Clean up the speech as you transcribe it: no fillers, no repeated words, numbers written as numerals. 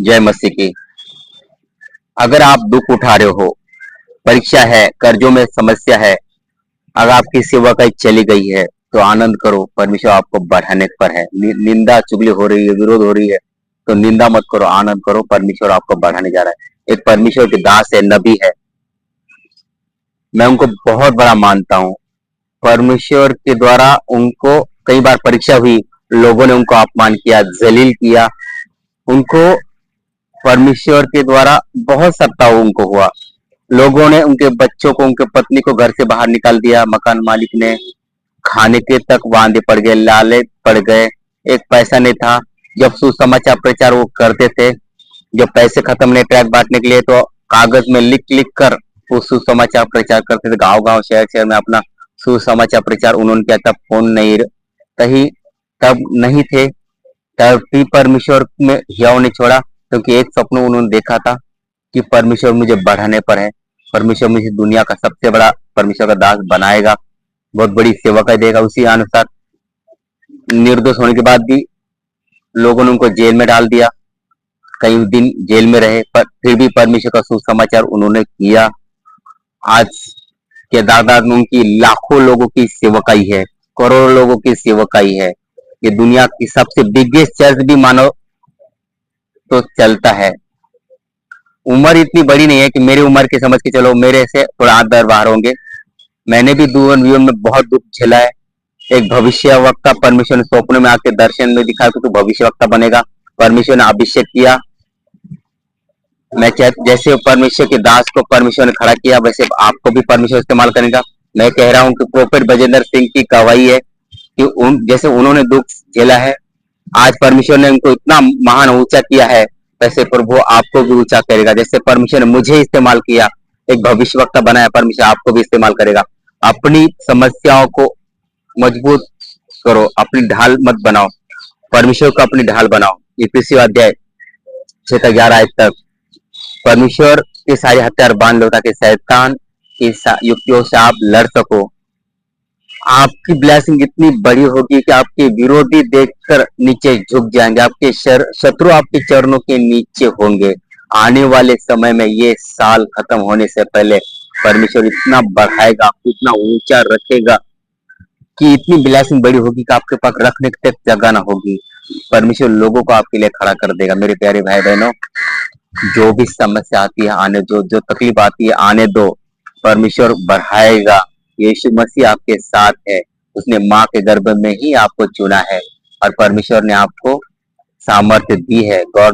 जय मसीह की। अगर आप दुख उठा रहे हो, परीक्षा है, कर्जों में समस्या है, अगर आपकी सेवा कहीं चली गई है, तो आनंद करो, परमेश्वर आपको बढ़ाने पर है। निंदा चुगली हो रही है, विरोध हो रही है, तो निंदा मत करो, आनंद करो, परमेश्वर आपको बढ़ाने जा रहा है। एक परमेश्वर के दास है, नबी है, मैं उनको बहुत बड़ा मानता हूँ। परमेश्वर के द्वारा उनको कई बार परीक्षा हुई, लोगों ने उनको अपमान किया, जलील किया, उनको परमेश्वर के द्वारा बहुत सत्ता उनको हुआ। लोगों ने उनके बच्चों को, उनके पत्नी को घर से बाहर निकाल दिया, मकान मालिक ने खाने के तक वांदे पड़ गए, लाले पड़ गए, एक पैसा नहीं था। जब सुसमाचार प्रचार वो करते थे, जब पैसे खत्म नहीं ट्रैक बांटने के लिए, तो कागज में लिख लिख कर वो सुसमाचार प्रचार करते थे, गांव गांव शहर शहर में अपना सुसमाचार प्रचार उन्होंने किया। तब फोन नहीं कहीं तब नहीं थे, तब भी परमेश्वर में हियाव नहीं छोड़ा, क्योंकि एक सपना उन्होंने देखा था कि परमेश्वर मुझे बढ़ाने पर है, परमेश्वर मुझे दुनिया का सबसे बड़ा परमेश्वर का दास बनाएगा, बहुत बड़ी सेवा कर देगा। उसी अनुसार निर्दोष होने के बाद भी लोगों ने उनको जेल में डाल दिया, कई दिन जेल में रहे, पर फिर भी परमेश्वर का सुसमाचार उन्होंने किया। आज केदारनाथ में उनकी लाखों लोगों की सेवकाई है, करोड़ों लोगों की सेवकाई है। ये दुनिया की सबसे बिगेस्ट चर्च भी मानो तो चलता है। उम्र इतनी बड़ी नहीं है कि मेरी उम्र की समझ के चलो, मेरे से थोड़ा हाथ दर बाहर होंगे। मैंने भी जीवन में बहुत दुख झेला है। एक भविष्य वक्ता परमेश्वर ने स्वप्न में आके दर्शन में दिखाया कि तू भविष्य वक्ता बनेगा। परमेश्वर ने अभिषेक किया। मैं जैसे परमेश्वर के दास को परमेश्वर ने खड़ा किया, वैसे आपको भी परमेश्वर इस्तेमाल करेगा। मैं कह रहा हूँ कि प्रोफेट बजेंद्र सिंह की गवाही है कि जैसे उन्होंने दुख झेला है, आज परमेश्वर ने उनको इतना महान ऊंचा किया है, वैसे प्रभु आपको भी ऊंचा करेगा। जैसे परमेश्वर ने मुझे इस्तेमाल किया, एक भविष्यवक्ता बनाया, परमेश्वर आपको भी इस्तेमाल करेगा। अपनी समस्याओं को मजबूत करो, अपनी ढाल मत बनाओ, परमेश्वर को अपनी ढाल बनाओ। इक्कीसवीं अध्याय 6-11 तक परमेश्वर के सारे हथियार बांध लो, ताकि शैतान की युक्तियों से आप लड़ सको। आपकी ब्लेसिंग इतनी बड़ी होगी कि आपके विरोधी देखकर नीचे झुक जाएंगे, आपके शत्रु आपके चरणों के नीचे होंगे। आने वाले समय में, ये साल खत्म होने से पहले, परमेश्वर इतना बढ़ाएगा, आपको इतना ऊंचा रखेगा कि इतनी ब्लेसिंग बड़ी होगी कि आपके पास रखने तक जगह ना होगी। परमेश्वर लोगों को आपके लिए खड़ा कर देगा। मेरे प्यारे भाई बहनों, जो भी समस्या आती है आने दो, जो तकलीफ आती है आने दो, परमेश्वर बढ़ाएगा। यीशु मसीह आपके साथ है, उसने माँ के गर्भ में ही आपको चुना है और परमेश्वर ने आपको सामर्थ्य दी है। गॉड